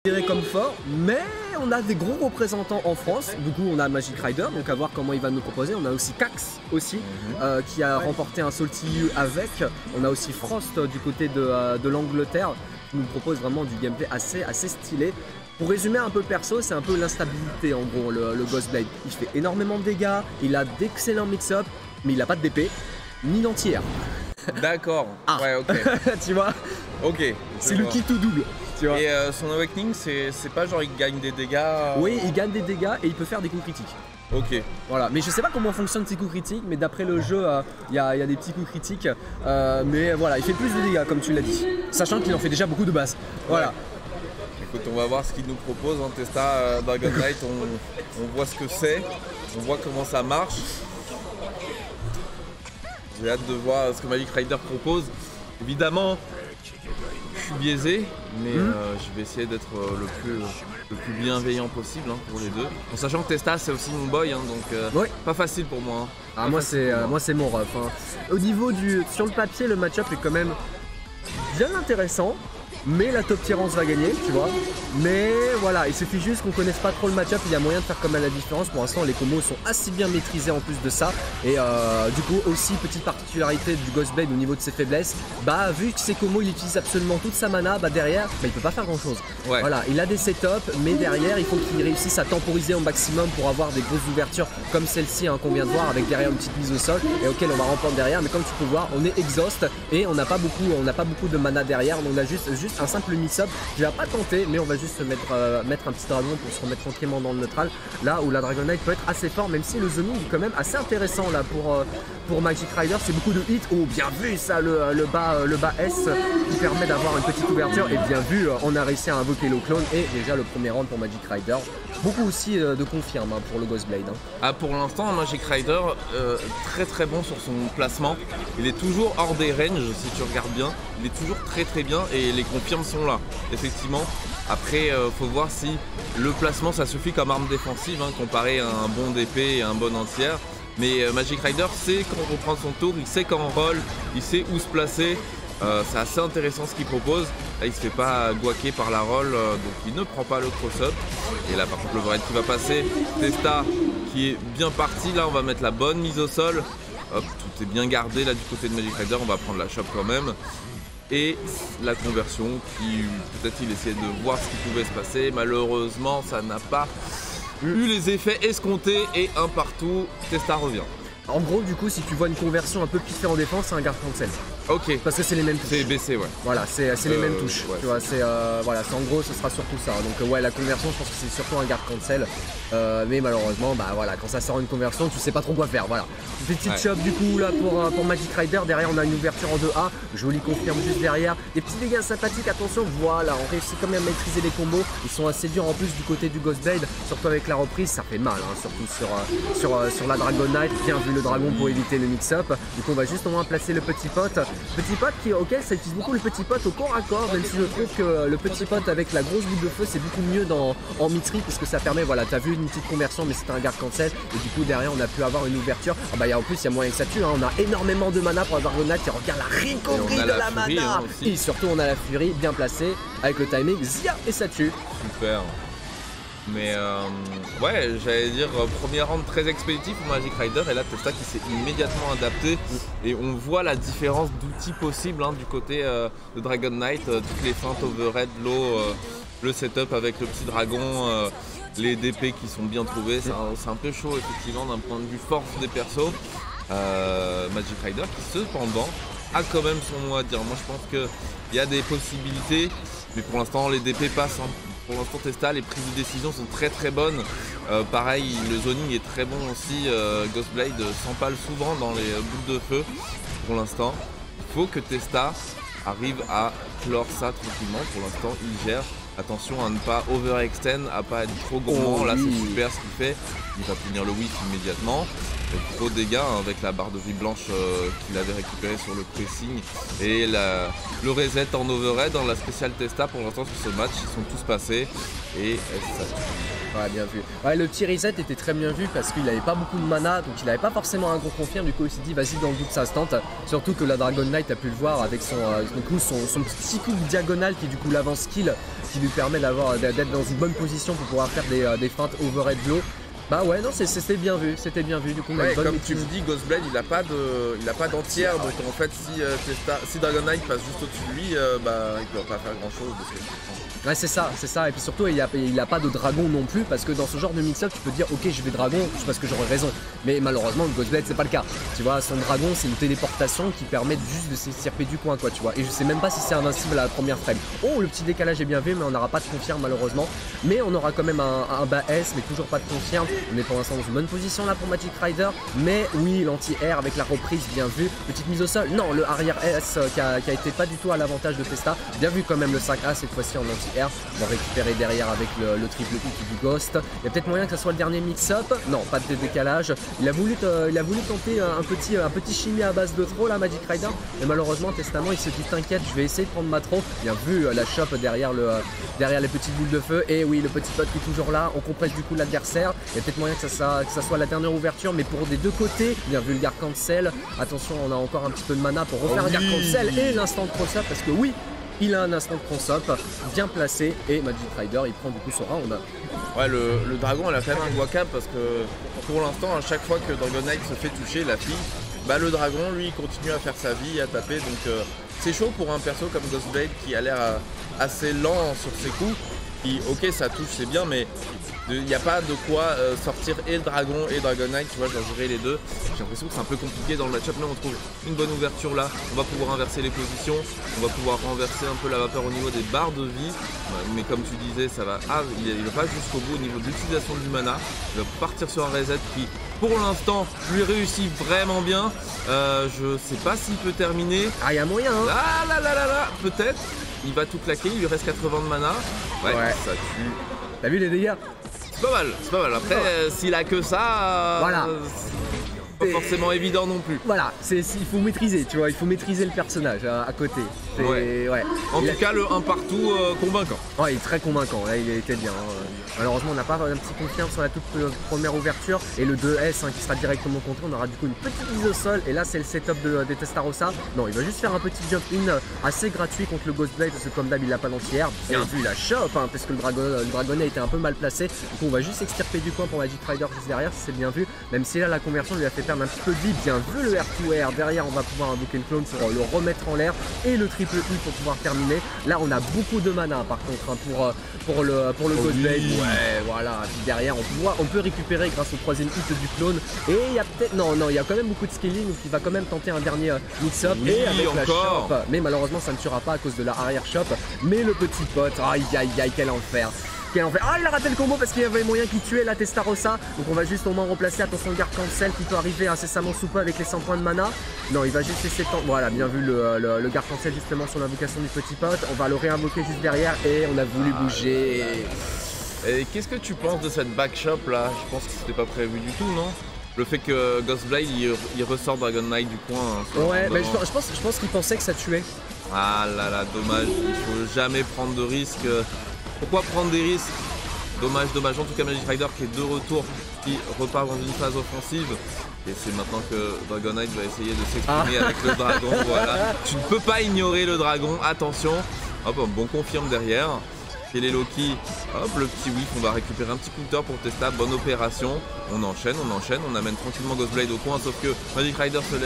considéré comme fort, mais on a des gros représentants en France. Du coup, on a Magic Rider, donc à voir comment il va nous proposer. On a aussi Cax aussi, qui a remporté un Salty avec. On a aussi Frost du côté de l'Angleterre, qui nous propose vraiment du gameplay assez stylé. Pour résumer un peu le perso, c'est un peu l'instabilité en gros, le Ghostblade. Il fait énormément de dégâts, il a d'excellents mix-up, mais il n'a pas de DP, ni d'anti-air. D'accord, ouais, ok. Tu vois. Ok. C'est le kit tout double. Tu vois. Et son Awakening, c'est pas genre il gagne des dégâts Oui, il gagne des dégâts et il peut faire des coups critiques. Ok. Voilà, mais je sais pas comment fonctionnent ces coups critiques, mais d'après le jeu, il y a des petits coups critiques. Mais voilà, il fait plus de dégâts comme tu l'as dit. Sachant qu'il en fait déjà beaucoup de base. Voilà. Ouais. Écoute, on va voir ce qu'il nous propose. Hein. Testa Dragon Knight, on voit ce que c'est, on voit comment ça marche. J'ai hâte de voir ce que Magic Rider propose. Évidemment, je suis biaisé, mais je vais essayer d'être le plus bienveillant possible pour les deux. En sachant que Testa c'est aussi mon boy, donc pas facile pour moi. Ah, moi c'est mon ref. Hein. Au niveau sur le papier, le match-up est quand même bien intéressant. Mais la top tier 11 va gagner, tu vois. Mais voilà, il suffit juste qu'on connaisse pas trop le match-up, il y a moyen de faire comme à la différence. Pour l'instant, les combos sont assez bien maîtrisés en plus de ça. Et du coup, aussi, petite particularité du Ghostblade au niveau de ses faiblesses, bah vu que ses combos, il utilise absolument toute sa mana, bah derrière, bah, il peut pas faire grand-chose. Ouais. Voilà, il a des setups, mais derrière, il faut qu'il réussisse à temporiser au maximum pour avoir des grosses ouvertures comme celle-ci qu'on vient de voir, avec derrière une petite mise au sol et auquel on va remporter derrière. Mais comme tu peux voir, on est exhaust et on n'a pas beaucoup de mana derrière. On a juste un simple mix-up qui va pas tenter, mais on va juste mettre un petit dragon pour se remettre tranquillement dans le neutral. Là où la Dragon Knight peut être assez fort, même si le zoning est quand même assez intéressant là pour Magic Rider. C'est beaucoup de hits. Oh, bien vu ça, le bas S qui permet d'avoir une petite ouverture. Et bien vu, on a réussi à invoquer le clone et déjà le premier round pour Magic Rider. Beaucoup aussi de confirme pour le Ghostblade. Ah, pour l'instant, Magic Rider, très bon sur son placement. Il est toujours hors des ranges, si tu regardes bien. Il est toujours très bien et les confirmes sont là, effectivement. Après, faut voir si le placement, ça suffit comme arme défensive, comparé à un bon DP et un bon entière. Mais Magic Rider sait quand reprendre son tour, il sait quand on roll, il sait où se placer. C'est assez intéressant ce qu'il propose. Là, il se fait pas guaquer par la roll, donc il ne prend pas le cross-up. Et là, par contre, le overhead qui va passer. Testa qui est bien parti. Là, on va mettre la bonne mise au sol. Hop, tout est bien gardé là du côté de Magic Rider. On va prendre la chope quand même. Et la conversion qui, peut-être il essayait de voir ce qui pouvait se passer. Malheureusement, ça n'a pas eu les effets escomptés. Et un partout, Testa revient. En gros, du coup, si tu vois une conversion un peu piffée en défense, c'est un guard cancel. Ok. Parce que c'est les mêmes touches. C'est baissé, ouais. Voilà, c'est les mêmes touches. Ouais, tu vois, voilà, en gros, ce sera surtout ça. Donc ouais, la conversion, je pense que c'est surtout un guard cancel. Mais malheureusement, bah voilà, quand ça sort une conversion, tu sais pas trop quoi faire. Voilà. Petite chop du coup là pour Magic Rider. Derrière, on a une ouverture en 2A. Joli confirme juste derrière. Des petits dégâts sympathiques. Attention, voilà, on réussit quand même à maîtriser les combos. Ils sont assez durs en plus du côté du Ghostblade. Surtout avec la reprise, ça fait mal. Surtout sur la Dragon Knight. Bien vu le dragon pour éviter le mix-up. Du coup, on va juste au moins placer le petit pote. Petit pote auquel ça utilise beaucoup le petit pote au corps à corps, même si je trouve que le petit pote avec la grosse boule de feu c'est beaucoup mieux en mixery parce que ça permet, voilà, t'as vu une petite conversion mais c'était un guard cancel et du coup derrière on a pu avoir une ouverture. Ah bah en plus il y a moyen que ça tue, on a énormément de mana pour la Dragon Knight et regarde la recovery de la mana et surtout on a la furie bien placée avec le timing, zia et ça tue. Super. Mais ouais, j'allais dire premier round très expéditif pour Magic Rider et là Testa qui s'est immédiatement adapté et on voit la différence d'outils possibles du côté de Dragon Knight, toutes les feintes overhead, le setup avec le petit dragon, les DP qui sont bien trouvés, c'est un peu chaud effectivement d'un point de vue force des persos. Magic Rider qui cependant a quand même son mot à dire. Moi je pense qu'il y a des possibilités mais pour l'instant les DP passent. Pour l'instant Testa, les prises de décision sont très bonnes. Pareil, le zoning est très bon aussi. Ghostblade s'empale souvent dans les boules de feu. Pour l'instant, il faut que Testa arrive à clore ça tranquillement. Pour l'instant, il gère. Attention à ne pas overextend, à pas être trop gourmand. Là, c'est super ce qu'il fait. Il va punir le whiff immédiatement. gros dégâts hein, avec la barre de vie blanche qu'il avait récupérée sur le pressing et le reset en overhead dans la spéciale Testa pour l'instant sur ce match, ils sont tous passés et ça Ouais, bien vu. Ouais, le petit reset était très bien vu parce qu'il n'avait pas beaucoup de mana, donc il n'avait pas forcément un gros confirme. Du coup, il s'est dit, vas-y, dans le doute, ça se tente. Surtout que la Dragon Knight a pu le voir avec son petit coup diagonal qui est du coup l'avant-skill qui lui permet d'être dans une bonne position pour pouvoir faire des feintes overhead blow. Bah ouais, non, c'était bien vu, du coup. Ouais, comme tu me dis, Ghostblade il a pas d'entière, donc en fait si Dragon Knight passe juste au-dessus de lui, bah il peut pas faire grand chose de ce que je comprends. Ouais, c'est ça, et puis surtout il a pas de dragon non plus parce que dans ce genre de mix-up tu peux dire ok je vais dragon parce que j'aurais raison, mais malheureusement le Ghostblade c'est pas le cas, tu vois, son dragon c'est une téléportation qui permet juste de s'extirper du coin quoi, tu vois, et je sais même pas si c'est invincible à la première frame. Oh, le petit décalage est bien vu mais on n'aura pas de confirme malheureusement, mais on aura quand même un bas S mais toujours pas de confirme. On est pour l'instant dans une bonne position là pour Magic Rider, mais oui l'anti-air avec la reprise bien vu, petite mise au sol, non le arrière S qui a été pas du tout à l'avantage de Testa, bien vu quand même le 5A cette fois-ci en anti-air. On va récupérer derrière avec le triple hit du Ghost. Il y a peut-être moyen que ça soit le dernier mix-up. Non, pas de décalage. Il a voulu tenter un petit chimie à base de throw là, Magic Rider. Mais malheureusement, Testament, il se dit t'inquiète, je vais essayer de prendre ma throw. Bien vu la chope derrière les petites boules de feu. Et oui, le petit pote qui est toujours là. On compresse du coup l'adversaire. Il y a peut-être moyen que ça soit la dernière ouverture, mais pour des deux côtés. Bien vu le Garde Cancel. Attention, on a encore un petit peu de mana pour refaire le Garde Cancel et l'instant de cross-up parce que oui. Il a un instant de cross-up bien placé et Magic Rider il prend du coup son round. Ouais, le dragon elle a quand même un guacam parce que pour l'instant à chaque fois que Dragon Knight se fait toucher la fille, bah le dragon lui il continue à faire sa vie, à taper, donc c'est chaud pour un perso comme Ghostblade qui a l'air assez lent sur ses coups, qui ok ça touche c'est bien mais il n'y a pas de quoi sortir et le dragon et Dragon Knight, tu vois, genre gérer les deux. J'ai l'impression que c'est un peu compliqué dans le match-up, mais on trouve une bonne ouverture là, on va pouvoir inverser les positions, on va pouvoir renverser un peu la vapeur au niveau des barres de vie, mais comme tu disais, ça va, il va pas jusqu'au bout au niveau de l'utilisation du mana, il va partir sur un reset qui, pour l'instant, lui réussit vraiment bien, je sais pas s'il peut terminer. Ah, il y a moyen hein. Là, peut-être, il va tout claquer, il lui reste 80 de mana, ouais. Ça tue. T'as vu les dégâts? C'est pas mal. Après, s'il a que ça, voilà. Pas forcément évident non plus. Voilà, il faut maîtriser, tu vois, il faut maîtriser le personnage à côté. Ouais. En tout cas, le 1 partout convaincant. Ouais, il est très convaincant, là, il était bien. Malheureusement, on n'a pas un petit confirme sur la toute première ouverture. Et le 2S qui sera directement contré, on aura du coup une petite mise au sol. Et là, c'est le setup des Testarossa. Non, il va juste faire un petit jump in assez gratuit contre le Ghostblade, parce que comme d'hab, il l'a pas d'anti-air. Bien vu la chope, parce que le dragon a été un peu mal placé. Du coup, on va juste extirper du coin pour Magic Rider juste derrière, si c'est bien vu. Même si là, la conversion lui a fait perdre un petit peu de vie. Bien vu le R2R. Derrière, on va pouvoir invoquer le clone pour le remettre en l'air. Et le triple I pour pouvoir terminer. Là, on a beaucoup de mana par contre pour le Ghostblade. Ouais, voilà. Puis derrière, on peut récupérer grâce au troisième hit du clone. Et il y a peut-être. Non, il y a quand même beaucoup de scaling. Donc il va quand même tenter un dernier mix-up. Et avec la chope. Mais malheureusement, ça ne tuera pas à cause de la arrière chope. Mais le petit pote, aïe, quel enfer. Ah, il a raté le combo parce qu'il y avait moyen qu'il tuait la Testarossa. Donc on va juste au moins remplacer. Attention, le Garde Cancel qui peut arriver incessamment sous peu avec les 100 points de mana. Non, il va juste laisser temps. Voilà, bien vu le Garde Cancel justement sur l'invocation du petit pote. On va le réinvoquer juste derrière et on a voulu bouger. Et qu'est-ce que tu penses de cette backshop là? Je pense que c'était pas prévu du tout, non? Le fait que Ghostblade il ressort Dragon Knight du coin. Ouais, mais je pense qu'il pensait que ça tuait. Ah là, dommage. Il faut jamais prendre de risques. Pourquoi prendre des risques? Dommage. En tout cas, Magic Rider qui est de retour, qui repart dans une phase offensive. Et c'est maintenant que Dragon Knight va essayer de s'exprimer avec le dragon. Voilà. Tu ne peux pas ignorer le dragon. Attention. Hop, un bon confirme derrière. Et les Loki. Hop, le petit whiff. On va récupérer un petit counter pour Testa. Bonne opération. On enchaîne. On amène tranquillement Ghostblade au coin. Sauf que Magic Rider ne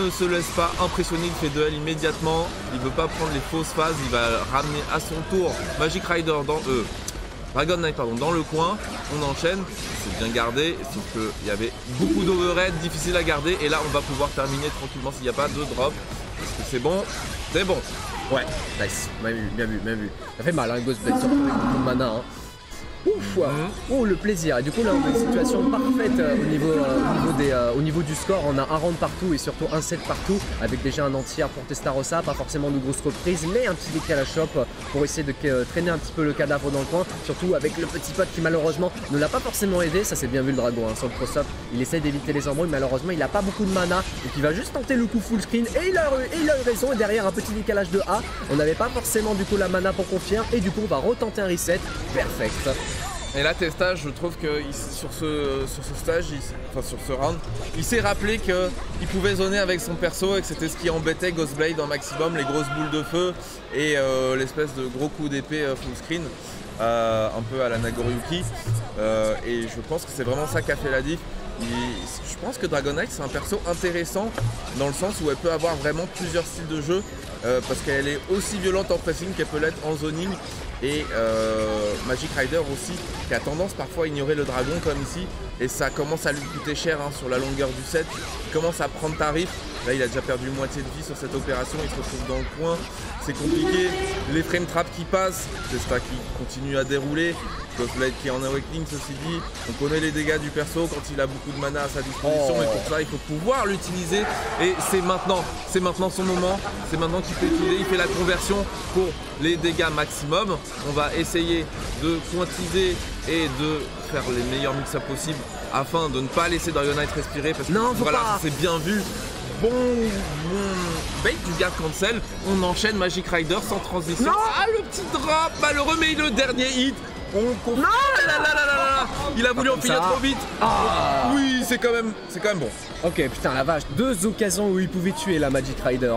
se laisse pas impressionner, il fait duel immédiatement, il veut pas prendre les fausses phases, il va ramener à son tour Magic Rider Dragon Knight dans le coin, on enchaîne, c'est bien gardé, sauf qu'il y avait beaucoup d'overhead, difficile à garder, et là on va pouvoir terminer tranquillement s'il n'y a pas de drop, parce que c'est bon. Ouais, nice, bien vu. Ça fait mal, Ghostblade surtout avec beaucoup de mana. Ouf, oh le plaisir. Et du coup là on a une situation parfaite au niveau du score. On a un round partout et surtout un set partout avec déjà un entier pour Testarossa. Pas forcément de grosses reprises mais un petit décalage shop pour essayer de traîner un petit peu le cadavre dans le coin. Surtout avec le petit pote qui malheureusement ne l'a pas forcément aidé. Ça c'est bien vu le dragon sur le cross-up. Il essaie d'éviter les embrouilles. Malheureusement il n'a pas beaucoup de mana. Donc il va juste tenter le coup full screen et il a eu raison. Et derrière un petit décalage de A. On n'avait pas forcément du coup la mana pour confirmer. Et du coup on va retenter un reset. Perfect. Et là, Testa, je trouve que sur ce stage, sur ce round, il s'est rappelé qu'il pouvait zoner avec son perso et que c'était ce qui embêtait Ghostblade en maximum, les grosses boules de feu et l'espèce de gros coup d'épée full screen, un peu à la Nagoriyuki. Et je pense que c'est vraiment ça qui a fait la diff. Je pense que Dragon Knight c'est un perso intéressant dans le sens où elle peut avoir vraiment plusieurs styles de jeu parce qu'elle est aussi violente en pressing qu'elle peut l'être en zoning. Et Magic Rider aussi qui a tendance parfois à ignorer le dragon comme ici et ça commence à lui coûter cher sur la longueur du set. Il commence à prendre tarif. Là il a déjà perdu moitié de vie sur cette opération, il se retrouve dans le coin, c'est compliqué, les frame traps qui passent, Testa qui continue à dérouler, Ghostblade qui est en awakening ceci dit, on connaît les dégâts du perso quand il a beaucoup de mana à sa disposition mais pour ça il faut pouvoir l'utiliser et c'est maintenant son moment, c'est maintenant qu'il peut utiliser, il fait la conversion pour les dégâts maximum, on va essayer de pointiser et de faire les meilleurs mix-up possibles afin de ne pas laisser Dragon Knight respirer parce que voilà, c'est bien vu. Bon bait du garde cancel, on enchaîne Magic Rider sans transition. Ah le petit drop malheureux mais le dernier hit. Il a voulu en finir trop vite. Oui c'est quand même bon. Ok putain la vache, deux occasions où il pouvait tuer la Magic Rider.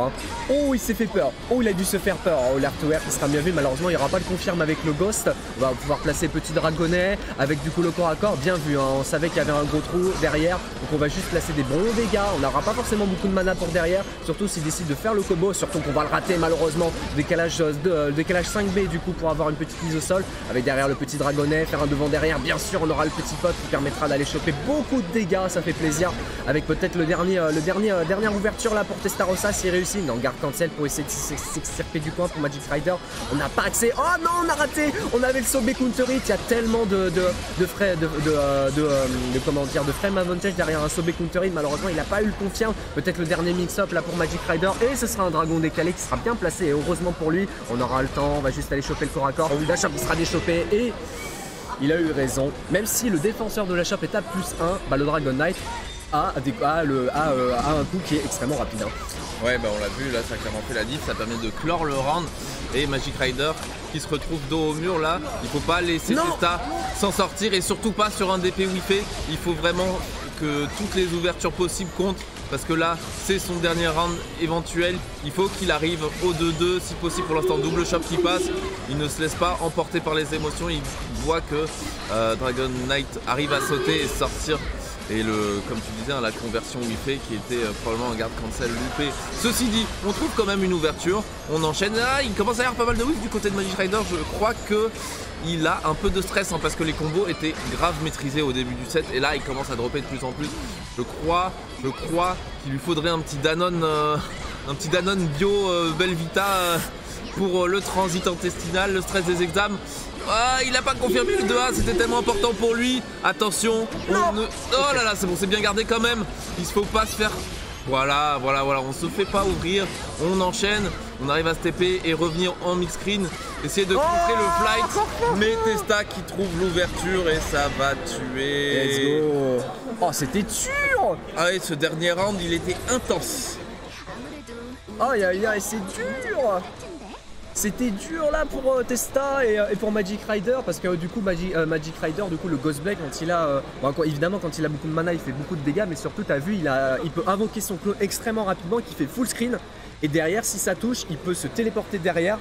Oh il s'est fait peur, oh il a dû se faire peur. Oh l'air to air qui sera bien vu, malheureusement il n'y aura pas de confirme avec le Ghost. On va pouvoir placer petit dragonnet avec du coup le corps à corps, bien vu on savait qu'il y avait un gros trou derrière. Donc on va juste placer des bons dégâts, on n'aura pas forcément beaucoup de mana pour derrière. Surtout s'il décide de faire le combo, surtout qu'on va le rater malheureusement. Décalage 5B du coup pour avoir une petite mise au sol. Avec derrière le petit dragonnet, faire un devant derrière, bien sûr on aura le petit pote qui permettra d'aller choper beaucoup de dégâts, ça fait plaisir. Avec peut-être dernière ouverture là pour Testarossa s'il réussit. Non, garde cancel pour essayer de s'extirper du coin pour Magic Rider. On n'a pas accès. Oh non, on a raté. On avait le Sobe counter hit. Il y a tellement de frame advantage derrière un Sobe counter hit. Malheureusement, il n'a pas eu le confirme. Peut-être le dernier mix-up là pour Magic Rider. Et ce sera un dragon décalé qui sera bien placé. Et heureusement pour lui, on aura le temps. On va juste aller choper le corps à corps. La shop sera déchopée et il a eu raison. Même si le défenseur de la shop est à +1, bah, le Dragon Knight a un coup qui est extrêmement rapide. Ouais bah on l'a vu là, ça a clairement fait la diff, ça permet de clore le round et Magic Rider qui se retrouve dos au mur là, il faut pas laisser Testa s'en sortir et surtout pas sur un DP whiffé, il faut vraiment que toutes les ouvertures possibles comptent parce que là c'est son dernier round éventuel, il faut qu'il arrive au 2-2 si possible pour l'instant double shop qui passe, il ne se laisse pas emporter par les émotions, il voit que Dragon Knight arrive à sauter et sortir. Et comme tu disais, la conversion whiffée qui était probablement un garde cancel loupé. Ceci dit, on trouve quand même une ouverture, on enchaîne. Ah, il commence à y avoir pas mal de whiff du côté de Magic Rider. Je crois qu'il a un peu de stress parce que les combos étaient grave maîtrisés au début du set. Et là, il commence à dropper de plus en plus. Je crois qu'il lui faudrait un petit Danone bio Belvita pour le transit intestinal, le stress des examens. Ah, il n'a pas confirmé le 2A, c'était tellement important pour lui. Attention, oh là là, c'est bon, c'est bien gardé quand même. Il ne faut pas se faire... Voilà, on se fait pas ouvrir. On enchaîne, on arrive à se TP et revenir en mix screen. Essayer de contrer le flight. Mais Testa qui trouve l'ouverture et ça va tuer. Let's go. Oh, c'était dur. Ah et ce dernier round, il était intense. Oh, c'est dur. C'était dur là pour Testa et pour Magic Rider parce que du coup Magic Rider, du coup le Ghostblade quand il a évidemment quand il a beaucoup de mana il fait beaucoup de dégâts mais surtout t'as vu il peut invoquer son clone extrêmement rapidement qui fait full screen et derrière si ça touche il peut se téléporter derrière.